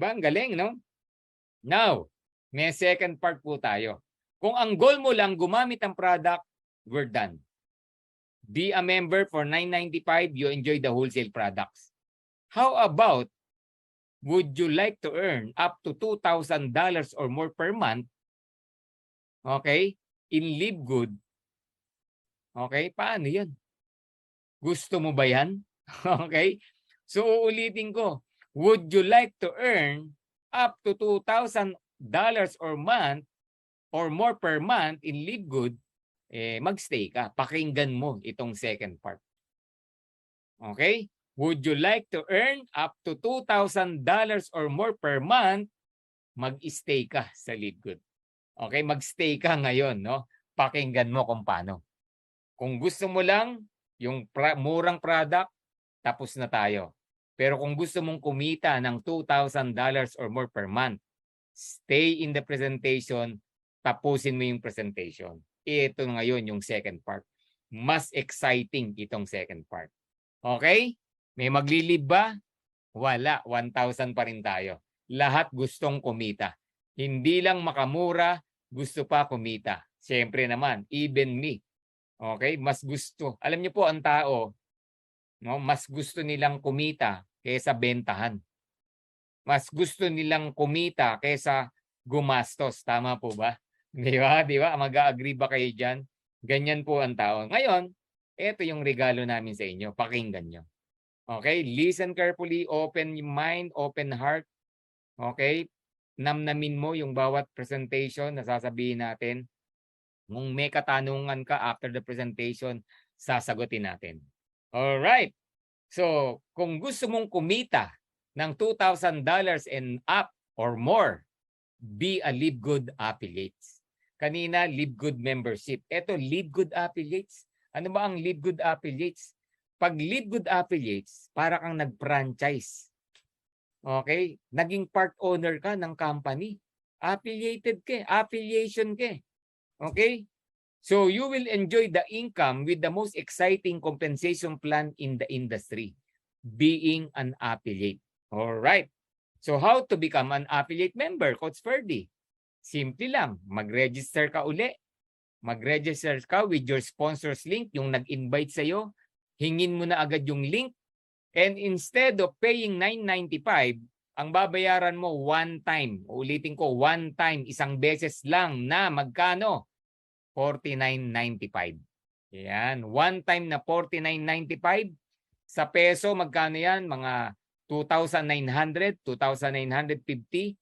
ba? Ang galing, no? Now, may second part po tayo. Kung ang goal mo lang gumamit ang product, we're done. Be a member for $9.95, you enjoy the wholesale products. How about, would you like to earn up to $2,000 or more per month, okay, in Live Good? Okay, paano yan? Gusto mo ba yan? Okay? So, uulitin ko. Would you like to earn up to $2,000 or month or more per month in Live Good? Magstay ka. Pakinggan mo itong second part. Okay? Would you like to earn up to $2,000 or more per month? Mag-stay ka sa Live Good. Okay? Magstay ka ngayon, no? Pakinggan mo kung paano. Kung gusto mo lang yung murang product, tapos na tayo. Pero kung gusto mong kumita ng $2,000 or more per month, stay in the presentation, tapusin mo yung presentation. Ito ngayon yung second part. Mas exciting itong second part. Okay? May maglilib ba? Wala. 1,000 pa rin tayo. Lahat gustong kumita. Hindi lang makamura, gusto pa kumita. Siyempre naman, even me. Okay? Mas gusto. Alam niyo po, ang tao, no, mas gusto nilang kumita kaysa bentahan. Mas gusto nilang kumita kaysa gumastos. Tama po ba? Di ba? Di ba? Mag-agree ba kayo dyan? Ganyan po ang tao. Ngayon, ito yung regalo namin sa inyo. Pakinggan nyo. Okay? Listen carefully. Open your mind. Open heart. Okay? Namnamin mo yung bawat presentation na sasabihin natin. Kung may katanungan ka after the presentation, sasagutin natin. Alright. So, kung gusto mong kumita ng $2,000 and up or more, be a Live Good Affiliates. Kanina, Live Good Membership. Ito, Live Good Affiliates. Ano ba ang Live Good Affiliates? Pag Live Good Affiliates, para kang nag-franchise. Okay? Naging part owner ka ng company. Affiliated ka. Affiliation ka. Okay? So you will enjoy the income with the most exciting compensation plan in the industry, being an affiliate. All right. So how to become an affiliate member, Coach Ferdy? Simple lang, mag-register ka uli. Mag-register ka with your sponsor's link, yung nag-invite sa'yo. Hingin mo na agad yung link. And instead of paying $9.95, ang babayaran mo one time. Ulitin ko, one time, isang beses lang na magkano? $49.95. Yan. One time na $49.95. Sa peso, magkano yan? Mga 2,900, 2,950.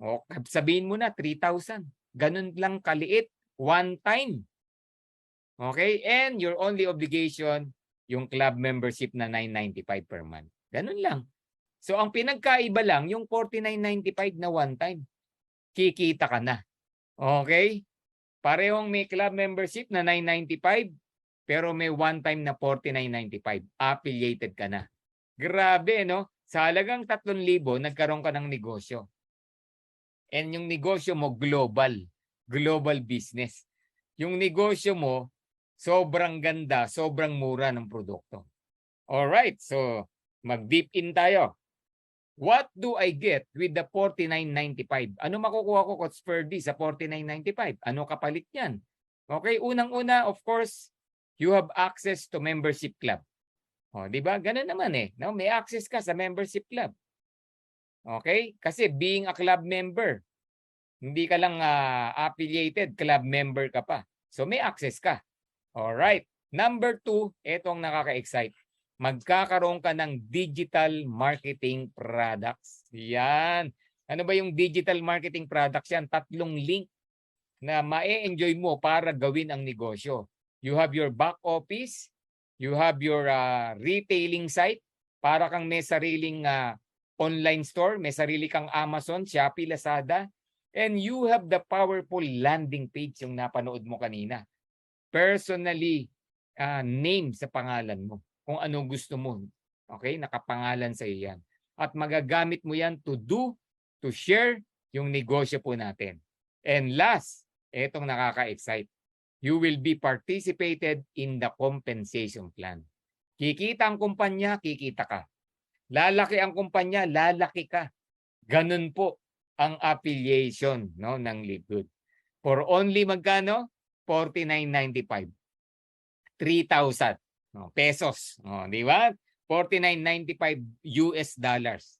O, sabihin mo na, 3,000. Ganun lang kaliit. One time. Okay? And your only obligation, yung club membership na $9.95 per month. Ganun lang. So, ang pinagkaiba lang, yung $49.95 na one time. Kikita ka na. Okay? Parehong may club membership na $9.95 pero may one time na $49.95. Affiliated ka na. Grabe, no? Sa halagang 3,000, nagkaroon ka ng negosyo. And yung negosyo mo, global. Global business. Yung negosyo mo, sobrang ganda, sobrang mura ng produkto. Alright, so mag-deep in tayo. What do I get with the $49.95? Ano makukuha ko, Coach Ferdy, sa $49.95? Ano kapalit yan? Okay, unang-una, of course, you have access to membership club. O, di ba? Ganun naman eh. No? May access ka sa membership club. Okay? Kasi being a club member, hindi ka lang affiliated, club member ka pa. So may access ka. Alright. Number 2, ito ang nakaka-excite. Magkakaroon ka ng digital marketing products. Yan. Ano ba yung digital marketing products yan? 3 link na ma-enjoy mo para gawin ang negosyo. You have your back office, you have your retailing site, para kang may sariling online store, may sarili kang Amazon, Shopee, Lazada, and you have the powerful landing page yung napanood mo kanina. Personally, name sa pangalan mo. Kung ano gusto mo. Okay? Nakapangalan sa iyo yan. At magagamit mo yan to share yung negosyo po natin. And last, etong nakaka-excite. You will be participated in the compensation plan. Kikita ang kumpanya, kikita ka. Lalaki ang kumpanya, lalaki ka. Ganun po ang affiliation, no, ng Liquid. For only magkano? 49.95. 3,000 no, pesos. Oh, di ba? 49.95 US dollars.